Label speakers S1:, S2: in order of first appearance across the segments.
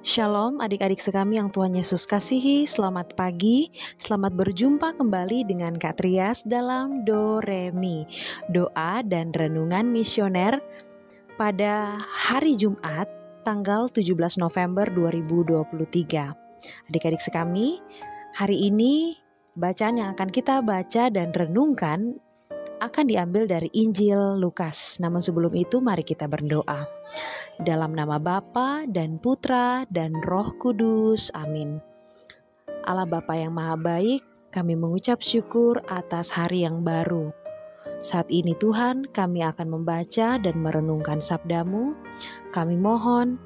S1: Shalom adik-adik sekami yang Tuhan Yesus kasihi, selamat pagi, selamat berjumpa kembali dengan Kak Trias dalam Do Re Mi, doa dan renungan misioner pada hari Jumat tanggal 17 November 2023. Adik-adik sekami, hari ini bacaan yang akan kita baca dan renungkan akan diambil dari Injil Lukas. Namun sebelum itu mari kita berdoa. Dalam nama Bapa dan Putra dan Roh Kudus, amin. Allah Bapa yang Maha Baik, kami mengucap syukur atas hari yang baru. Saat ini Tuhan, kami akan membaca dan merenungkan sabda-Mu. Kami mohon,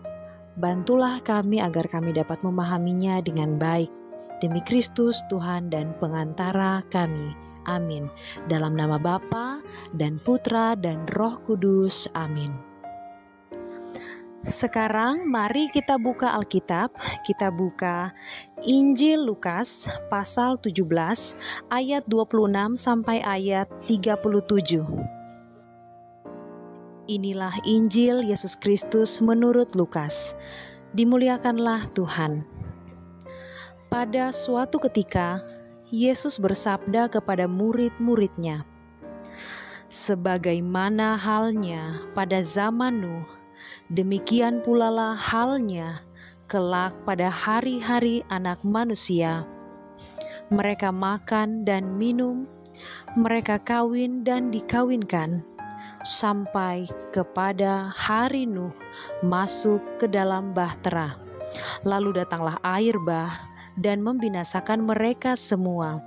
S1: bantulah kami agar kami dapat memahaminya dengan baik. Demi Kristus Tuhan dan pengantara kami. Amin. Dalam nama Bapa dan Putra dan Roh Kudus, amin. Sekarang mari kita buka Alkitab, kita buka Injil Lukas pasal 17 ayat 26 sampai ayat 37. Inilah Injil Yesus Kristus menurut Lukas. Dimuliakanlah Tuhan. Pada suatu ketika, Yesus bersabda kepada murid-muridnya, "Sebagaimana halnya pada zaman Nuh, demikian pula lah halnya kelak pada hari-hari Anak Manusia. Mereka makan dan minum, mereka kawin dan dikawinkan, sampai kepada hari Nuh masuk ke dalam bahtera. Lalu datanglah air bah dan membinasakan mereka semua.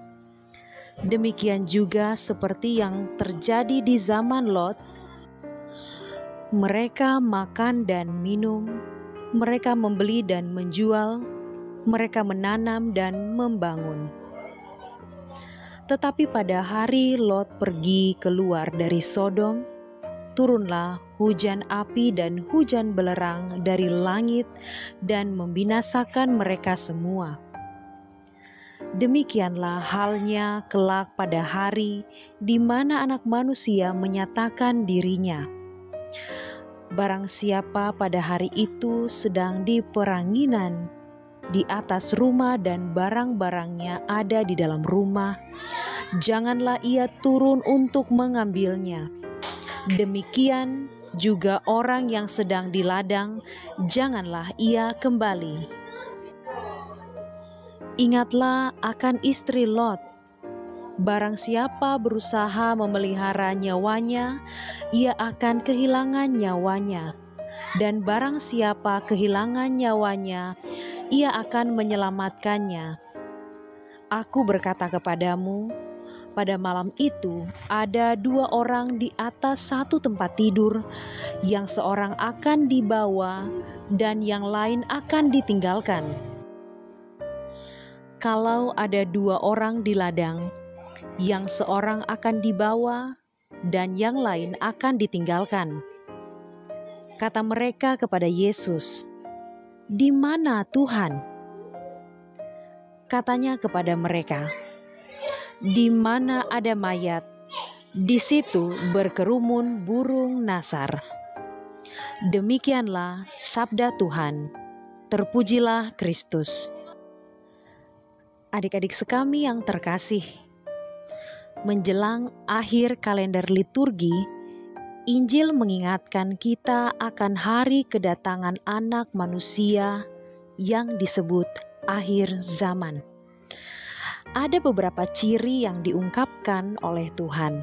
S1: Demikian juga seperti yang terjadi di zaman Lot. Mereka makan dan minum, mereka membeli dan menjual, mereka menanam dan membangun. Tetapi pada hari Lot pergi keluar dari Sodom, turunlah hujan api dan hujan belerang dari langit dan membinasakan mereka semua. Demikianlah halnya kelak pada hari di mana Anak Manusia menyatakan dirinya. Barang siapa pada hari itu sedang di peranginan di atas rumah dan barang-barangnya ada di dalam rumah, janganlah ia turun untuk mengambilnya. Demikian juga orang yang sedang di ladang, janganlah ia kembali. Ingatlah akan istri Lot. Barang siapa berusaha memelihara nyawanya, ia akan kehilangan nyawanya. Dan barang siapa kehilangan nyawanya, ia akan menyelamatkannya. Aku berkata kepadamu, pada malam itu ada 2 orang di atas satu tempat tidur, yang seorang akan dibawa dan yang lain akan ditinggalkan. Kalau ada 2 orang di ladang, yang seorang akan dibawa dan yang lain akan ditinggalkan. Kata mereka kepada Yesus, "Di mana Tuhan?" Katanya kepada mereka, "Di mana ada mayat, di situ berkerumun burung nasar." Demikianlah sabda Tuhan. Terpujilah Kristus. Adik-adik sekami yang terkasih, menjelang akhir kalender liturgi, Injil mengingatkan kita akan hari kedatangan Anak Manusia yang disebut akhir zaman. Ada beberapa ciri yang diungkapkan oleh Tuhan.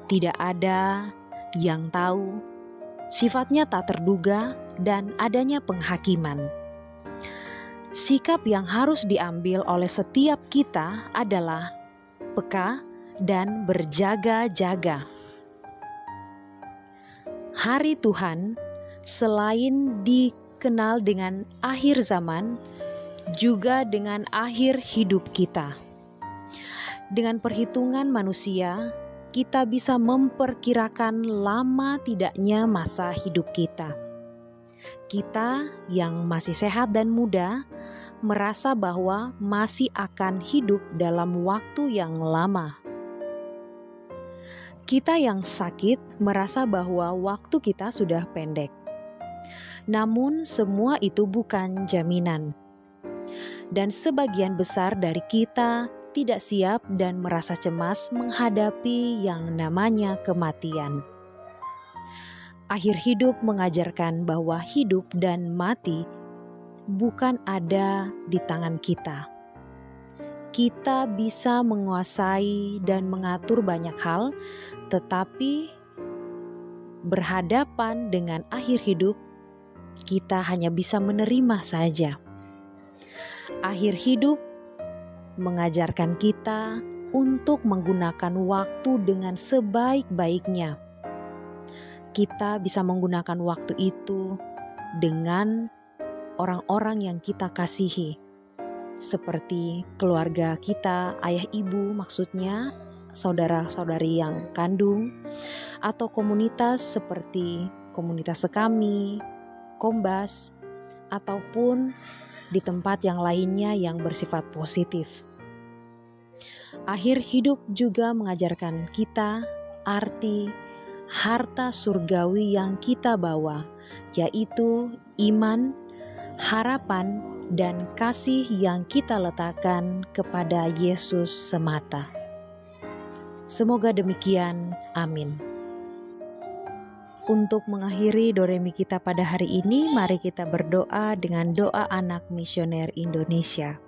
S1: Tidak ada yang tahu, sifatnya tak terduga, dan adanya penghakiman. Sikap yang harus diambil oleh setiap kita adalah peka dan berjaga-jaga. Hari Tuhan selain dikenal dengan akhir zaman, juga dengan akhir hidup kita. Dengan perhitungan manusia, kita bisa memperkirakan lama tidaknya masa hidup kita. Kita yang masih sehat dan muda merasa bahwa masih akan hidup dalam waktu yang lama. Kita yang sakit merasa bahwa waktu kita sudah pendek. Namun semua itu bukan jaminan. Dan sebagian besar dari kita tidak siap dan merasa cemas menghadapi yang namanya kematian. Akhir hidup mengajarkan bahwa hidup dan mati bukan ada di tangan kita. Kita bisa menguasai dan mengatur banyak hal, tetapi berhadapan dengan akhir hidup, kita hanya bisa menerima saja. Akhir hidup mengajarkan kita untuk menggunakan waktu dengan sebaik-baiknya. Kita bisa menggunakan waktu itu dengan orang-orang yang kita kasihi, seperti keluarga kita, ayah ibu maksudnya, saudara-saudari yang kandung, atau komunitas seperti komunitas sekami, kombas, ataupun di tempat yang lainnya yang bersifat positif. Akhir hidup juga mengajarkan kita arti harta surgawi yang kita bawa, yaitu iman, harapan, dan kasih yang kita letakkan kepada Yesus semata. Semoga demikian, amin. Untuk mengakhiri Doremi kita pada hari ini, mari kita berdoa dengan doa anak misioner Indonesia.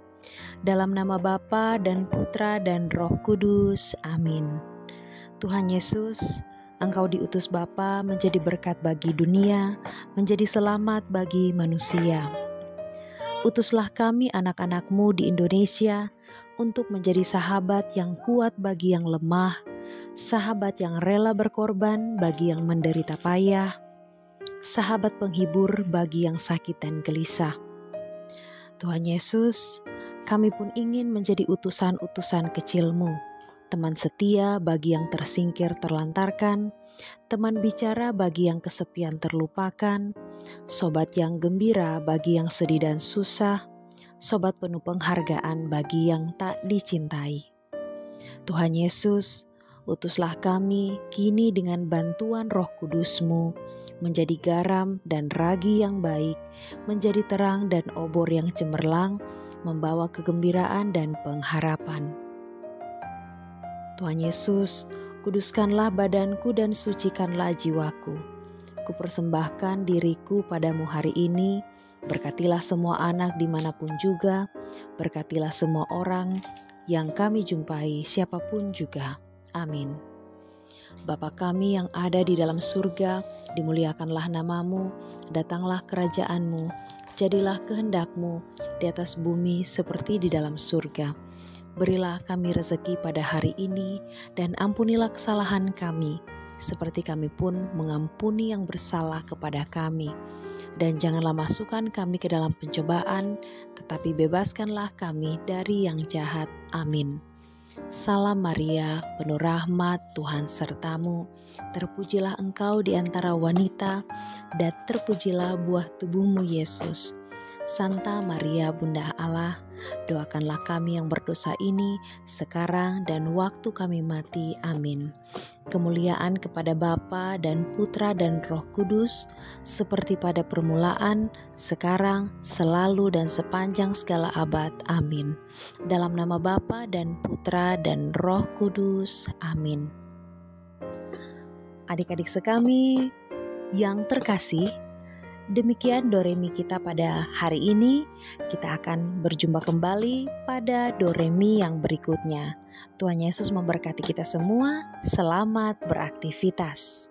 S1: Dalam nama Bapa dan Putra dan Roh Kudus, amin. Tuhan Yesus, Engkau diutus Bapa menjadi berkat bagi dunia, menjadi selamat bagi manusia. Utuslah kami anak-anak-Mu di Indonesia untuk menjadi sahabat yang kuat bagi yang lemah, sahabat yang rela berkorban bagi yang menderita payah, sahabat penghibur bagi yang sakit dan gelisah. Tuhan Yesus, kami pun ingin menjadi utusan-utusan kecil-Mu, teman setia bagi yang tersingkir terlantarkan, teman bicara bagi yang kesepian terlupakan, sobat yang gembira bagi yang sedih dan susah, sobat penuh penghargaan bagi yang tak dicintai. Tuhan Yesus, utuslah kami kini dengan bantuan Roh Kudus-Mu, menjadi garam dan ragi yang baik, menjadi terang dan obor yang cemerlang, membawa kegembiraan dan pengharapan. Tuhan Yesus, kuduskanlah badanku dan sucikanlah jiwaku. Kupersembahkan diriku padamu hari ini, berkatilah semua anak dimanapun juga, berkatilah semua orang yang kami jumpai siapapun juga. Amin. Bapa kami yang ada di dalam surga, dimuliakanlah namamu, datanglah kerajaanmu, jadilah kehendak-Mu di atas bumi seperti di dalam surga. Berilah kami rezeki pada hari ini, dan ampunilah kesalahan kami, seperti kami pun mengampuni yang bersalah kepada kami. Dan janganlah masukkan kami ke dalam pencobaan, tetapi bebaskanlah kami dari yang jahat. Amin. Salam Maria, penuh rahmat, Tuhan sertamu. Terpujilah engkau di antara wanita, dan terpujilah buah tubuhmu Yesus. Santa Maria Bunda Allah, doakanlah kami yang berdosa ini sekarang dan waktu kami mati. Amin. Kemuliaan kepada Bapa dan Putra dan Roh Kudus, seperti pada permulaan, sekarang, selalu dan sepanjang segala abad. Amin. Dalam nama Bapa dan Putra dan Roh Kudus. Amin. Adik-adik sekami yang terkasih, demikian Doremi kita pada hari ini. Kita akan berjumpa kembali pada Doremi yang berikutnya. Tuhan Yesus memberkati kita semua. Selamat beraktivitas.